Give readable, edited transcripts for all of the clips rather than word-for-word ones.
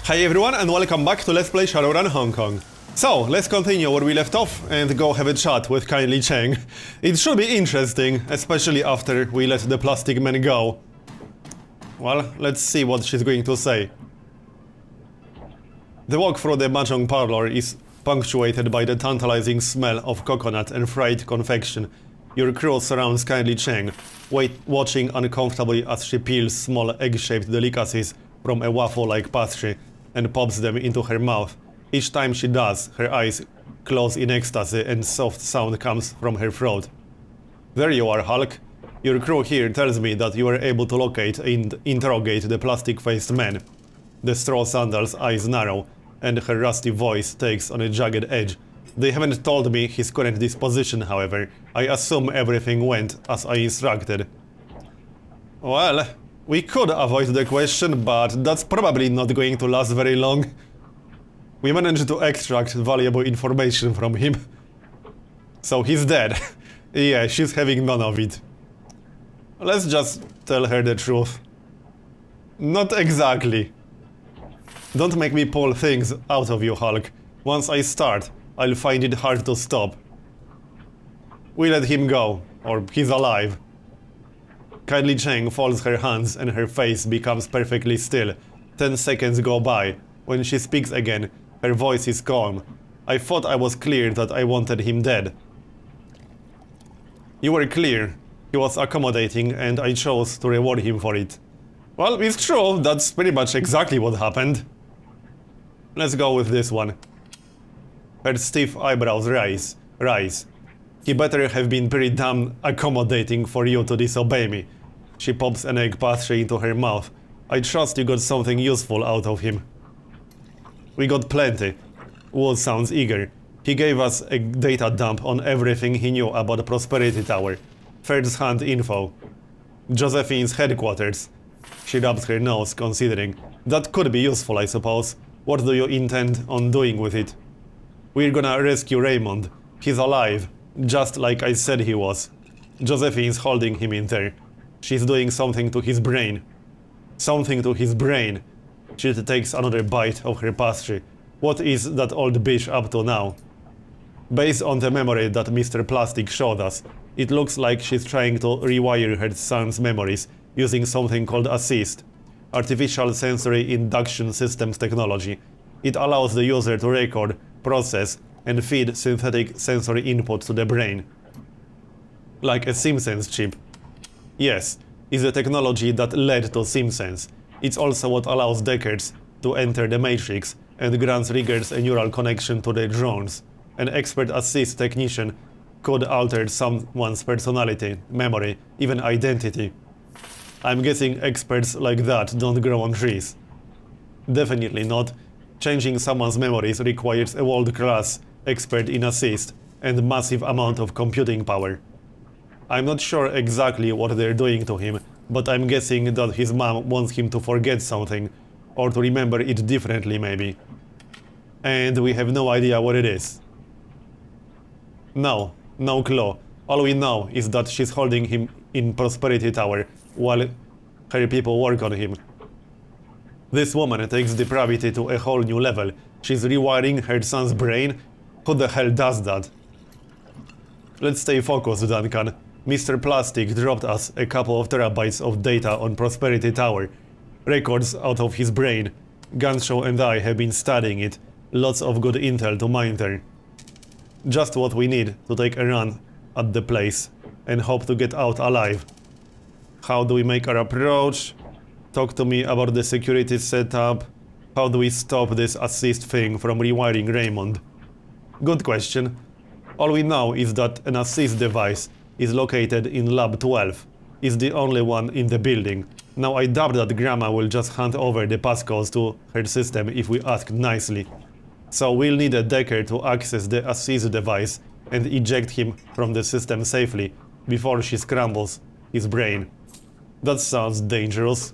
Hi everyone and welcome back to Let's Play Shadowrun Hong Kong. So, let's continue where we left off and go have a chat with Kindly Chang. It should be interesting, especially after we let the plastic man go. Well, let's see what she's going to say. The walk through the mahjong parlor is punctuated by the tantalizing smell of coconut and fried confection. Your crew surrounds Kindly Chang, watching uncomfortably as she peels small egg-shaped delicacies from a waffle-like pastry and pops them into her mouth. Each time she does, her eyes close in ecstasy and soft sound comes from her throat. There you are, Hulk. Your crew here tells me that you were able to locate and interrogate the plastic-faced man. The straw sandal's eyes narrow, and her rusty voice takes on a jagged edge. They haven't told me his current disposition, however. I assume everything went as I instructed. Well, we could avoid the question, but that's probably not going to last very long. We managed to extract valuable information from him. So he's dead. Yeah, she's having none of it. Let's just tell her the truth. Not exactly. Don't make me pull things out of you, Hulk. Once I start, I'll find it hard to stop. We let him go, or he's alive. Kindly Chang folds her hands and her face becomes perfectly still. 10 seconds go by. When she speaks again, her voice is calm. I thought I was clear that I wanted him dead. You were clear. He was accommodating and I chose to reward him for it. Well, it's true. That's pretty much exactly what happened. Let's go with this one. Her stiff eyebrows rise. He better have been pretty damn accommodating for you to disobey me. She pops an egg pastry into her mouth. I trust you got something useful out of him. We got plenty. Wood sounds eager. He gave us a data dump on everything he knew about Prosperity Tower. First-hand info. Josephine's headquarters. She rubs her nose, considering. That could be useful, I suppose. What do you intend on doing with it? We're gonna rescue Raymond. He's alive. Just like I said he was. Josephine's holding him in there. She's doing something to his brain. Something to his brain. She takes another bite of her pastry. What is that old bitch up to now? Based on the memory that Mr. Plastic showed us, it looks like she's trying to rewire her son's memories using something called Assist. Artificial Sensory Induction Systems technology. It allows the user to record, process, and feed synthetic sensory input to the brain. Like a Simpsons chip. Yes, it's the technology that led to Simpsons. It's also what allows Deckers to enter the Matrix and grants riggers a neural connection to their drones. An expert assist technician could alter someone's personality, memory, even identity. I'm guessing experts like that don't grow on trees. Definitely not. Changing someone's memories requires a world-class expert in assist and massive amount of computing power. I'm not sure exactly what they're doing to him, but I'm guessing that his mom wants him to forget something, or to remember it differently maybe. And we have no idea what it is. No clue. All we know is that she's holding him in Prosperity Tower while her people work on him. This woman takes depravity to a whole new level. She's rewiring her son's brain. Who the hell does that? Let's stay focused, Duncan. Mr. Plastic dropped us a couple of terabytes of data on Prosperity Tower. Records out of his brain. Gunshow and I have been studying it. Lots of good intel to mine there. Just what we need to take a run at the place and hope to get out alive. How do we make our approach? Talk to me about the security setup. How do we stop this assist thing from rewiring Raymond? Good question. All we know is that an assist device is located in Lab 12. It's the only one in the building. Now I doubt that Grandma will just hand over the passcodes to her system if we ask nicely. So we'll need a Decker to access the assist device and eject him from the system safely before she scrambles his brain. That sounds dangerous.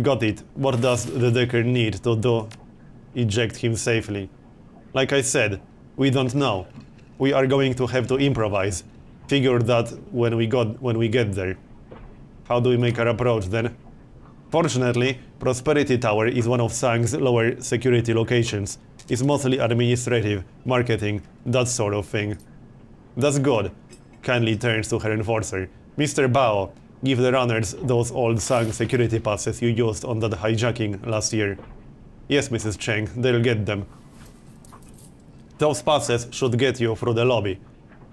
Got it. What does the Decker need to do? Eject him safely. Like I said, we don't know. We are going to have to improvise. Figure that when we get there. How do we make our approach then? Fortunately, Prosperity Tower is one of Sang's lower security locations. It's mostly administrative, marketing, that sort of thing. That's good. Kindly turns to her enforcer. Mr. Bao, give the runners those old Sang security passes you used on that hijacking last year. Yes, Mrs. Chang, they'll get them. Those passes should get you through the lobby.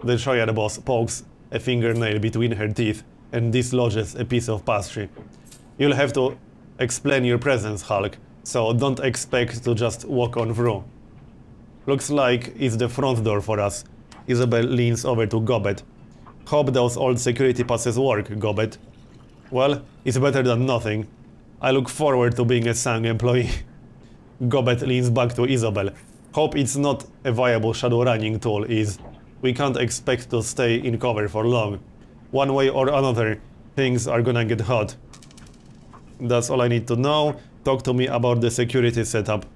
The triad boss pokes a fingernail between her teeth and dislodges a piece of pastry. You'll have to explain your presence, Hulk, so don't expect to just walk on through. Looks like it's the front door for us. Isabel leans over to Gobbet. Hope those old security passes work, Gobbet. Well, it's better than nothing. I look forward to being a Sang employee. Gobbet leans back to Isabel. Hope it's not a viable shadowrunning tool, is. We can't expect to stay in cover for long. One way or another, things are gonna get hot. That's all I need to know. Talk to me about the security setup.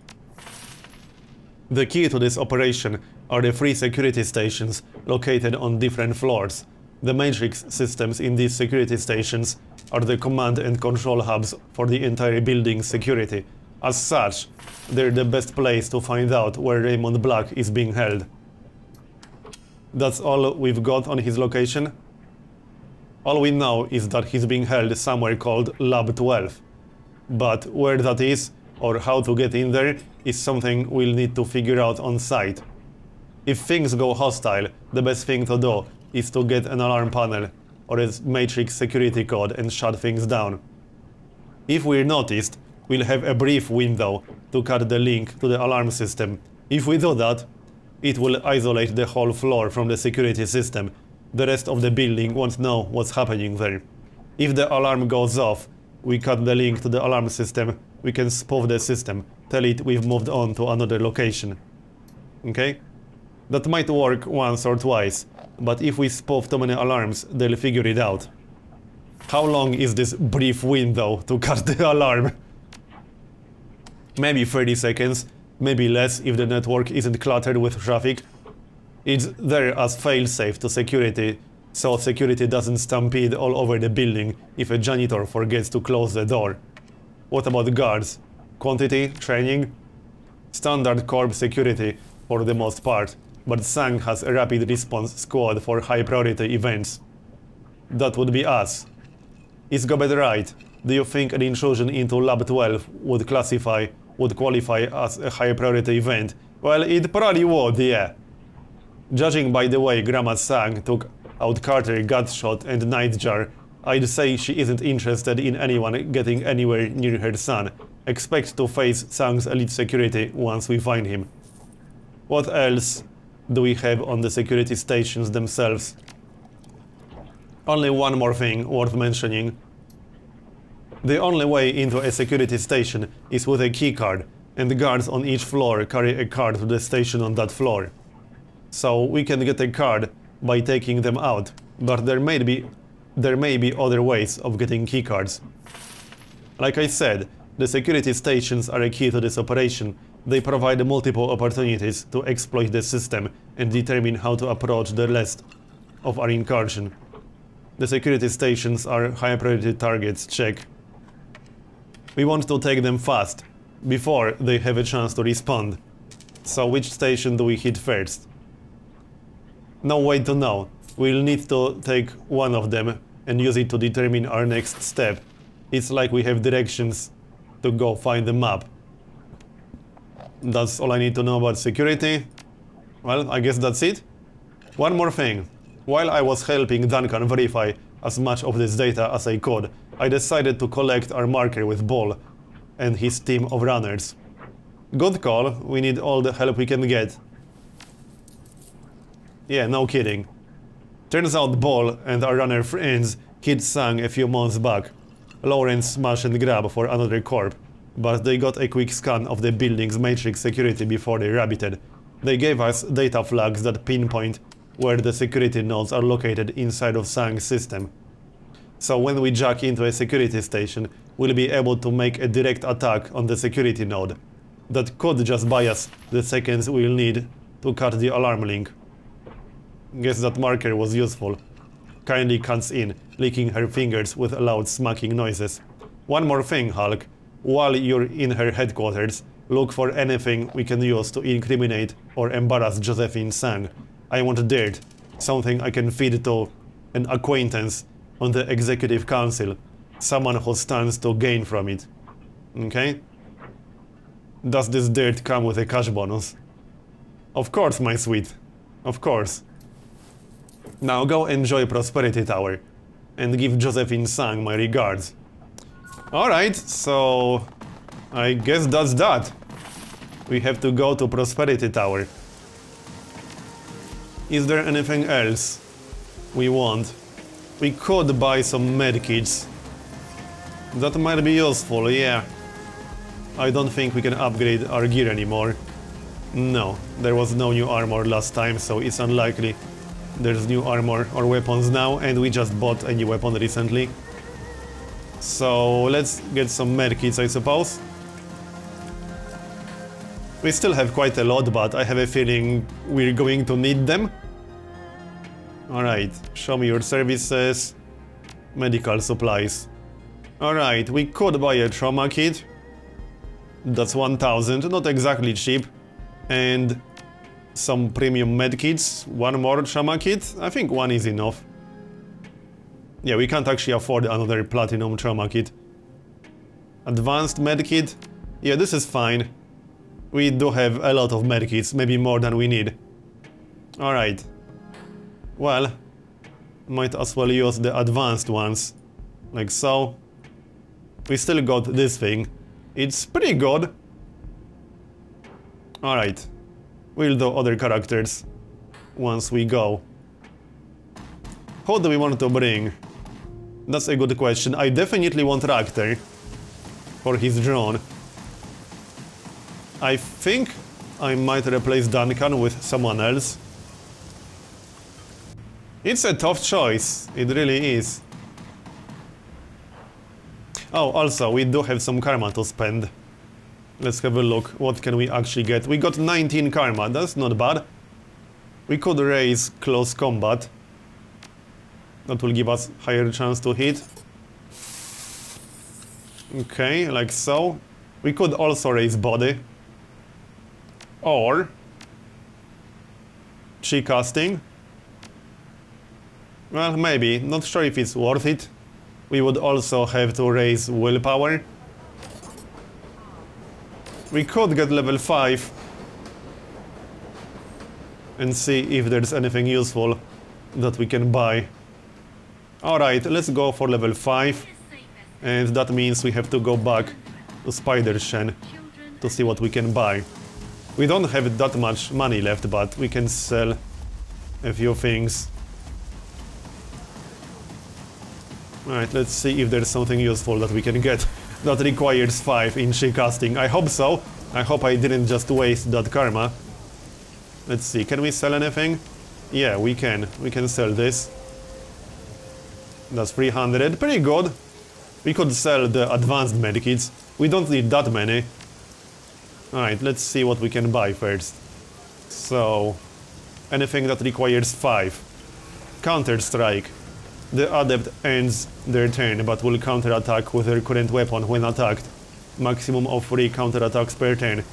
The key to this operation are the 3 security stations located on different floors. The matrix systems in these security stations are the command and control hubs for the entire building's security. As such, they're the best place to find out where Raymond Black is being held. That's all we've got on his location? All we know is that he's being held somewhere called Lab 12. But where that is, or how to get in there, is something we'll need to figure out on site. If things go hostile, the best thing to do is to get an alarm panel or a matrix security code and shut things down. If we're noticed, we'll have a brief window to cut the link to the alarm system. If we do that, it will isolate the whole floor from the security system. The rest of the building won't know what's happening there. If the alarm goes off, we cut the link to the alarm system, we can spoof the system, tell it we've moved on to another location. Okay? That might work once or twice, but if we spoof too many alarms, they'll figure it out. How long is this brief window to cut the alarm? Maybe 30 seconds, maybe less if the network isn't cluttered with traffic. It's there as failsafe to security, so security doesn't stampede all over the building if a janitor forgets to close the door. What about guards? Quantity? Training? Standard corp security for the most part, but Sang has a rapid response squad for high priority events. That would be us. Is Gobbet right? Do you think an intrusion into Lab 12 would qualify as a high priority event? Well, it probably would, yeah. Judging by the way Grandma Sang took out Carter, Gutshot and Nightjar, I'd say she isn't interested in anyone getting anywhere near her son. Expect to face Sang's elite security once we find him. What else do we have on the security stations themselves? Only one more thing worth mentioning. The only way into a security station is with a keycard, and the guards on each floor carry a card to the station on that floor. So we can get a card by taking them out, but there may be other ways of getting keycards. Like I said, the security stations are a key to this operation. They provide multiple opportunities to exploit the system and determine how to approach the rest of our incursion. The security stations are high priority targets, check. We want to take them fast, before they have a chance to respond. So which station do we hit first? No way to know. We'll need to take one of them and use it to determine our next step. It's like we have directions to go find the map. That's all I need to know about security. Well, I guess that's it. One more thing. While I was helping Duncan verify as much of this data as I could, I decided to collect our marker with Ball and his team of runners. Good call, we need all the help we can get. Yeah, no kidding. Turns out Ball and our runner friends hit Sang a few months back. Lawrence smash and grab for another corp, but they got a quick scan of the building's matrix security before they rabbited. They gave us data flags that pinpoint where the security nodes are located inside of Sang's system. So when we jack into a security station, we'll be able to make a direct attack on the security node. That could just buy us the seconds we'll need to cut the alarm link. Guess that marker was useful. Kindly cuts in, licking her fingers with loud smacking noises. One more thing, Hulk. While you're in her headquarters, look for anything we can use to incriminate or embarrass Josephine Sang. I want dirt, something I can feed to an acquaintance on the Executive Council, someone who stands to gain from it. Okay? Does this dirt come with a cash bonus? Of course, my sweet. Of course. Now go enjoy Prosperity Tower and give Josephine Sang my regards. Alright, so I guess that's that. We have to go to Prosperity Tower. Is there anything else we want? We could buy some medkits. That might be useful, yeah. I don't think we can upgrade our gear anymore. No, there was no new armor last time, so it's unlikely there's new armor or weapons now, and we just bought a new weapon recently. So let's get some medkits, I suppose. We still have quite a lot, but I have a feeling we're going to need them. Alright, show me your services. Medical supplies. Alright, we could buy a trauma kit. That's 1000, not exactly cheap. And some premium medkits. One more trauma kit. I think one is enough. Yeah, we can't actually afford another platinum trauma kit. Advanced medkit. Yeah, this is fine. We do have a lot of medkits, maybe more than we need. Alright. Well, might as well use the advanced ones. Like so. We still got this thing. It's pretty good. Alright. We'll do other characters once we go. Who do we want to bring? That's a good question. I definitely want Ractor for his drone. I think I might replace Duncan with someone else. It's a tough choice. It really is. Oh, also, we do have some karma to spend. Let's have a look. What can we actually get? We got 19 karma. That's not bad. We could raise close combat. That will give us higher chance to hit. Okay, like so. We could also raise body. Or chi casting. Well, maybe. Not sure if it's worth it. We would also have to raise willpower. We could get level 5 and see if there's anything useful that we can buy. Alright, let's go for level 5. And that means we have to go back to Spider Shen to see what we can buy. We don't have that much money left, but we can sell a few things. Alright, let's see if there's something useful that we can get that requires 5 in chi casting. I hope so. I hope I didn't just waste that karma. Let's see, can we sell anything? Yeah, we can. We can sell this. That's 300. Pretty good. We could sell the advanced medkits. We don't need that many. Alright, let's see what we can buy first. So, anything that requires 5. Counter-strike. The adept ends their turn, but will counter-attack with their current weapon when attacked. Maximum of 3 counter-attacks per turn.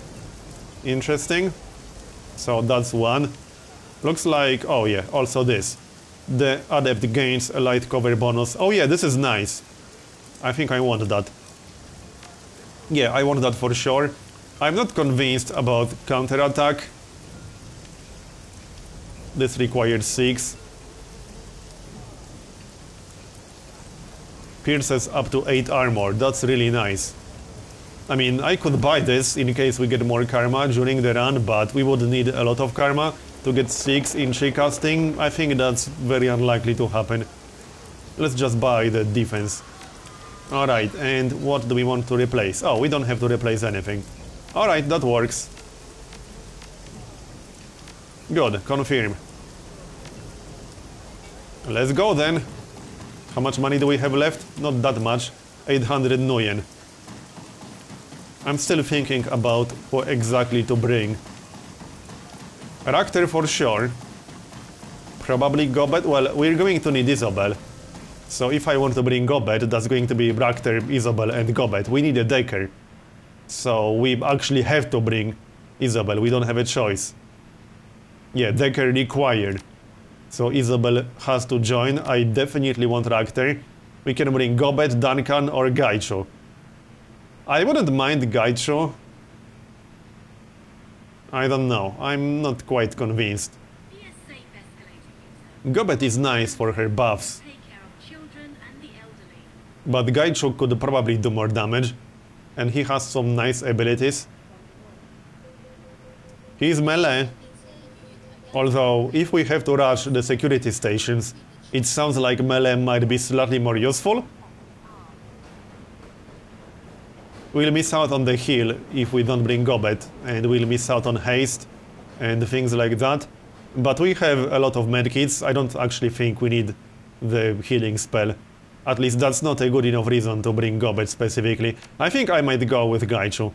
Interesting. So that's one. Looks like... oh yeah, also this. The adept gains a light cover bonus. Oh yeah, this is nice. I think I want that. Yeah, I want that for sure. I'm not convinced about counter-attack. This requires 6. Pierces up to 8 armor. That's really nice. I mean, I could buy this in case we get more karma during the run, but we would need a lot of karma to get 6 in chi casting. I think that's very unlikely to happen. Let's just buy the defense. Alright, and what do we want to replace? Oh, we don't have to replace anything. Alright, that works. Good, confirm. Let's go then. How much money do we have left? Not that much. 800 nuyen. I'm still thinking about what exactly to bring. Ractor for sure. Probably Gobet. Well, we're going to need Isobel. So if I want to bring Gobet, that's going to be Brakter, Isabel and Gobet. We need a Decker. So we actually have to bring Isabel, we don't have a choice. Yeah, Decker required. So Isabel has to join. I definitely want Rakter. We can bring Gobet, Duncan or Gaicho. I wouldn't mind Gaicho. I don't know, I'm not quite convinced. Gobet is nice for her buffs. But Gaicho could probably do more damage. And he has some nice abilities. He's melee. Although, if we have to rush the security stations, it sounds like melee might be slightly more useful. We'll miss out on the heal if we don't bring Gobet, and we'll miss out on haste and things like that. But we have a lot of medkits. I don't actually think we need the healing spell. At least that's not a good enough reason to bring Gobet specifically. I think I might go with Gaichu.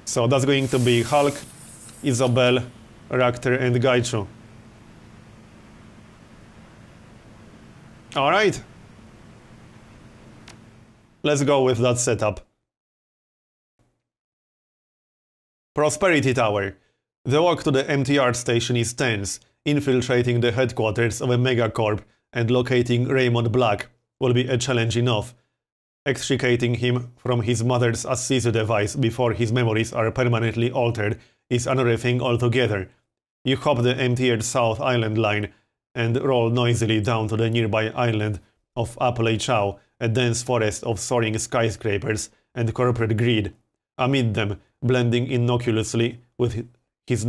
So that's going to be Hulk, Isabel, Rakter and Gaichu. Alright. Let's go with that setup. Prosperity Tower. The walk to the MTR station is tense. Infiltrating the headquarters of a megacorp and locating Raymond Black will be a challenge enough. Extricating him from his mother's assist device before his memories are permanently altered is another thing altogether. You hop the MTR South Island line and roll noisily down to the nearby island of Apple Chow, a dense forest of soaring skyscrapers and corporate greed. Amid them, blending innocuously with its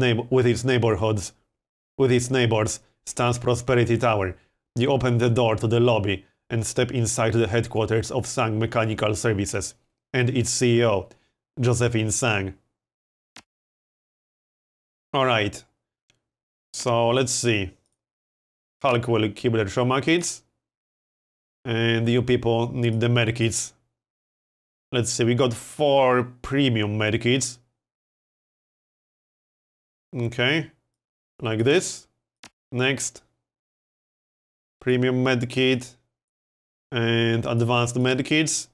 neighbors, stands Prosperity Tower. You open the door to the lobby and step inside the headquarters of Sang Mechanical Services and its CEO, Josephine Sang. Alright, so let's see. Hulk will keep the trauma kits, and you people need the medkits. Let's see, we got 4 premium medkits. Okay, like this. Next. Premium medkit and advanced medkits,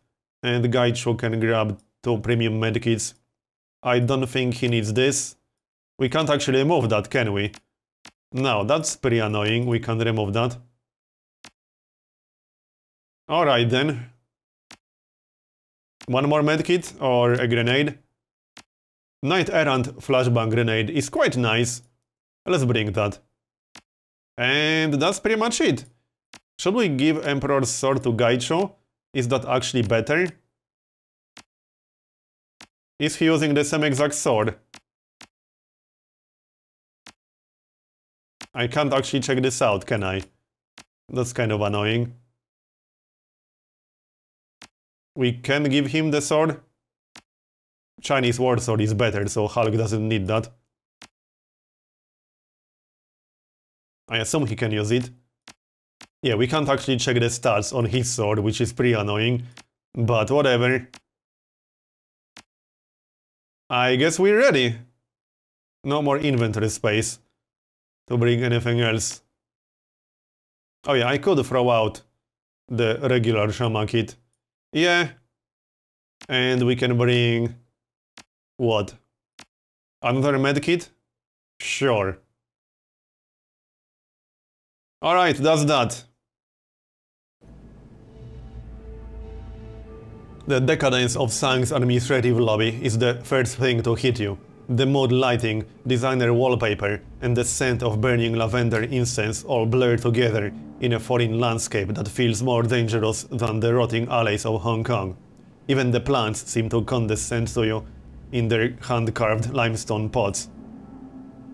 and Gaichu can grab 2 premium medkits. I don't think he needs this. We can't actually remove that, can we? No, that's pretty annoying, we can't remove that. Alright then. 1 more medkit or a grenade. Knight Errant flashbang grenade is quite nice. Let's bring that. And that's pretty much it. Should we give Emperor's Sword to Gaichu? Is that actually better? Is he using the same exact sword? I can't actually check this out, can I? That's kind of annoying. We can give him the sword. Chinese war sword is better, so Hulk doesn't need that. I assume he can use it. Yeah, we can't actually check the stats on his sword, which is pretty annoying. But whatever. I guess we're ready. No more inventory space to bring anything else. Oh yeah, I could throw out the regular Shaman kit. Yeah. And we can bring... what? Another medkit? Sure. Alright, that's that. The decadence of Sang's administrative lobby is the first thing to hit you. The mood lighting, designer wallpaper, and the scent of burning lavender incense all blur together in a foreign landscape that feels more dangerous than the rotting alleys of Hong Kong. Even the plants seem to condescend to you in their hand-carved limestone pots.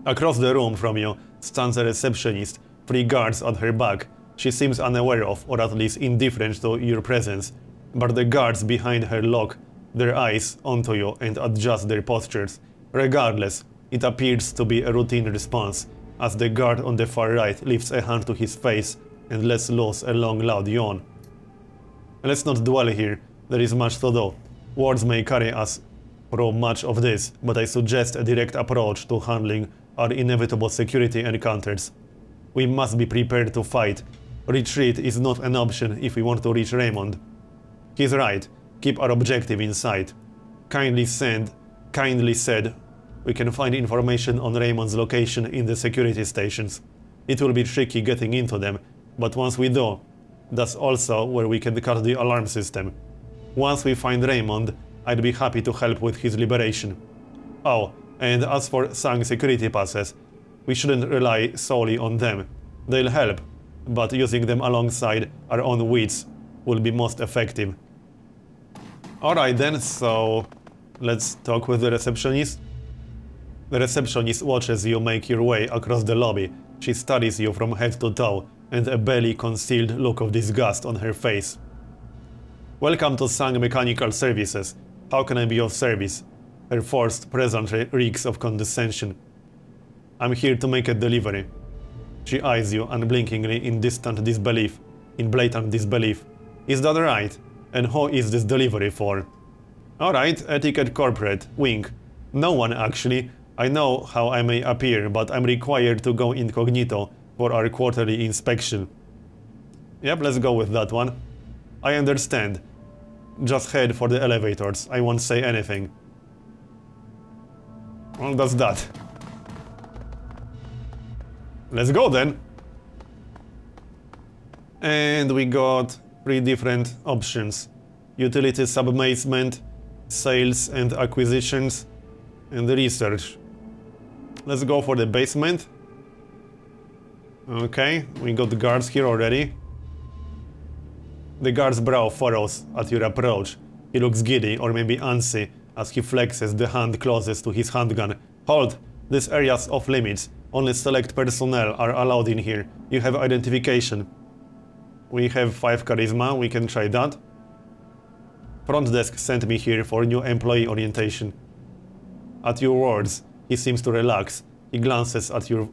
Across the room from you stands a receptionist, 3 guards at her back. She seems unaware of, or at least indifferent to your presence, but the guards behind her lock their eyes onto you and adjust their postures. Regardless, it appears to be a routine response, as the guard on the far right lifts a hand to his face and lets loose a long loud yawn. Let's not dwell here, there is much to do. Words may carry us through much of this, but I suggest a direct approach to handling our inevitable security encounters. We must be prepared to fight, Retreat is not an option if we want to reach Raymond. He's right. Keep our objective in sight. Kindly said, we can find information on Raymond's location in the security stations. It will be tricky getting into them, but once we do, that's also where we can cut the alarm system. Once we find Raymond, I'd be happy to help with his liberation. Oh, and as for Sang security passes, we shouldn't rely solely on them. They'll help, but using them alongside our own wits will be most effective. Alright then, so let's talk with the receptionist. The receptionist watches you make your way across the lobby. She studies you from head to toe, and a barely concealed look of disgust on her face. Welcome to Sang Mechanical Services. How can I be of service? Her forced presence reeks of condescension. I'm here to make a delivery. She eyes you unblinkingly in blatant disbelief. Is that right? And who is this delivery for? Alright, Etiquette Corporate, wink. No one actually. I know how I may appear, but I'm required to go incognito for our quarterly inspection. Yep, let's go with that one. I understand. Just head for the elevators, I won't say anything. Well, that's that. Let's go then. And we got 3 different options. Utility sub-basement, sales and acquisitions, and research. Let's go for the basement. Okay, we got the guards here already. The guard's brow furrows at your approach. He looks giddy or maybe antsy as he flexes the hand closest to his handgun. Hold! This area's off limits. Only select personnel are allowed in here. You have identification. We have 5 charisma, we can try that. Front desk sent me here for new employee orientation. At your words, he seems to relax. He glances at your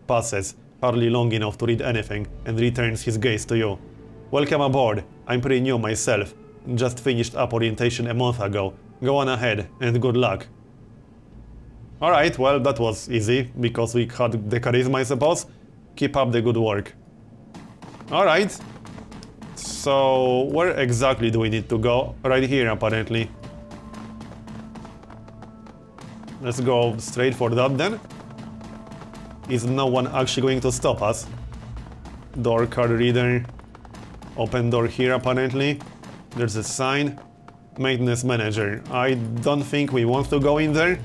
passes, hardly long enough to read anything, and returns his gaze to you. Welcome aboard. I'm pretty new myself. Just finished up orientation a month ago. Go on ahead, and good luck. Alright, well, that was easy, because we had the charisma, I suppose. Keep up the good work. Alright. So, where exactly do we need to go? Right here, apparently. Let's go straight for that, then. Is no one actually going to stop us? Door card reader. Open door here, apparently. There's a sign. Maintenance manager. I don't think we want to go in there.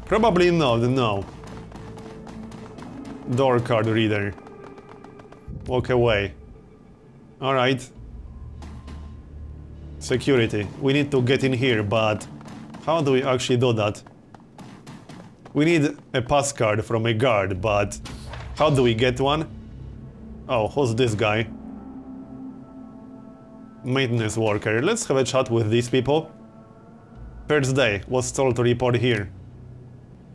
Probably not, no. Door card reader. Walk away. Alright. Security. We need to get in here, but how do we actually do that? We need a pass card from a guard, but how do we get one? Oh, who's this guy? Maintenance worker. Let's have a chat with these people. First day, was told to report here.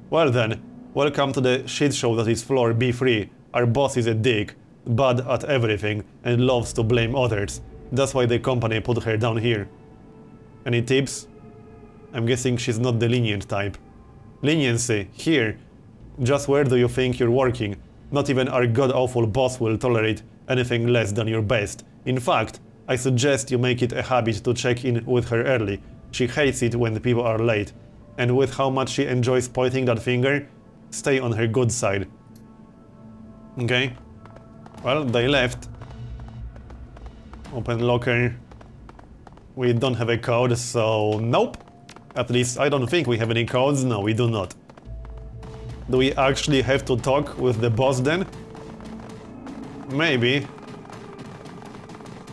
Well then, welcome to the shit show that is floor B3. Our boss is a dick, bad at everything, and loves to blame others. That's why the company put her down here. Any tips? I'm guessing she's not the lenient type. Leniency, here. Just where do you think you're working? Not even our god-awful boss will tolerate anything less than your best. In fact, I suggest you make it a habit to check in with her early. She hates it when people are late. And with how much she enjoys pointing that finger, stay on her good side. Okay. Well, they left. Open locker. We don't have a code, so nope. At least I don't think we have any codes. No, we do not. Do we actually have to talk with the boss then? Maybe.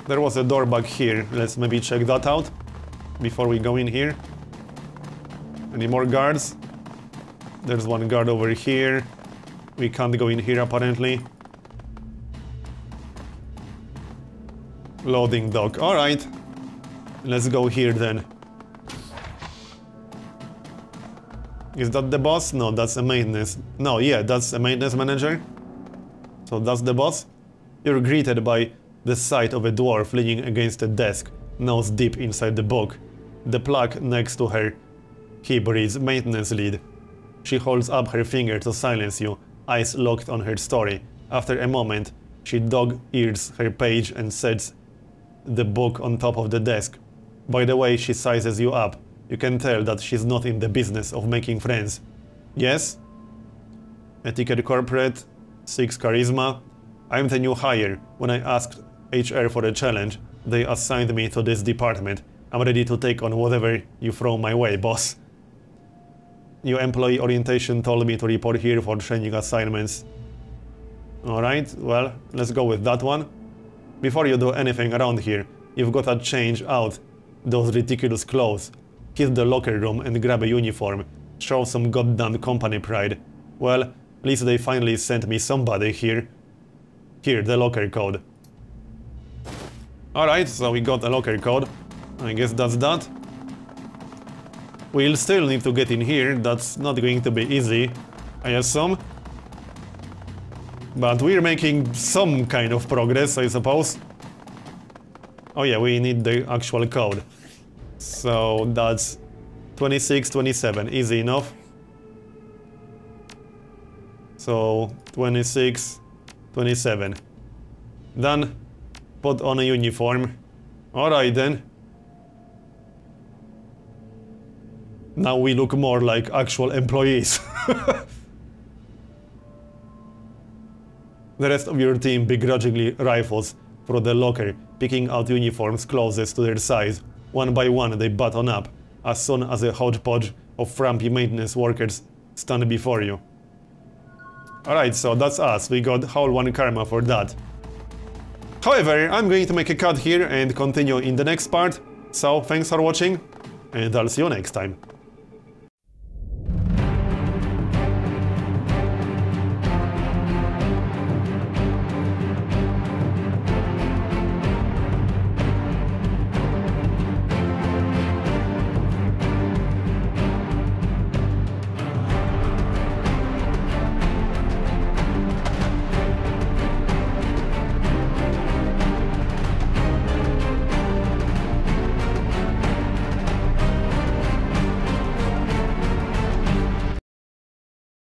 There was a door back here. Let's maybe check that out before we go in here. Any more guards? There's one guard over here. We can't go in here apparently. Loading dock. Alright. Let's go here then. Is that the boss? No, that's a maintenance. No, yeah, that's a maintenance manager. So that's the boss. You're greeted by the sight of a dwarf leaning against a desk, nose deep inside the book. The plaque next to her hip reads maintenance lead. She holds up her finger to silence you, eyes locked on her story. After a moment, She dog-ears her page and sets the book on top of the desk. By the way she sizes you up. You can tell that she's not in the business of making friends. Yes? Etiquette corporate, 6 charisma. I'm the new hire. When I asked HR for a challenge, they assigned me to this department. I'm ready to take on whatever you throw my way, boss. New employee orientation told me to report here for training assignments. Alright, well, let's go with that one. Before you do anything around here, you've gotta change out those ridiculous clothes. Hit the locker room and grab a uniform. Show some goddamn company pride. Well, at least they finally sent me somebody here. Here, the locker code. Alright, so we got a locker code. I guess that's that. We'll still need to get in here. That's not going to be easy, I assume. But we're making some kind of progress, I suppose. Oh yeah, we need the actual code. So that's 2627, easy enough. So 2627. Done. Put on a uniform. Alright then. Now we look more like actual employees. The rest of your team begrudgingly rifles through the locker, picking out uniforms closest to their size. One by one they button up, as soon as a hodgepodge of frumpy maintenance workers stand before you. Alright, so that's us. We got whole 1 karma for that. However, I'm going to make a cut here and continue in the next part. So, thanks for watching, and I'll see you next time.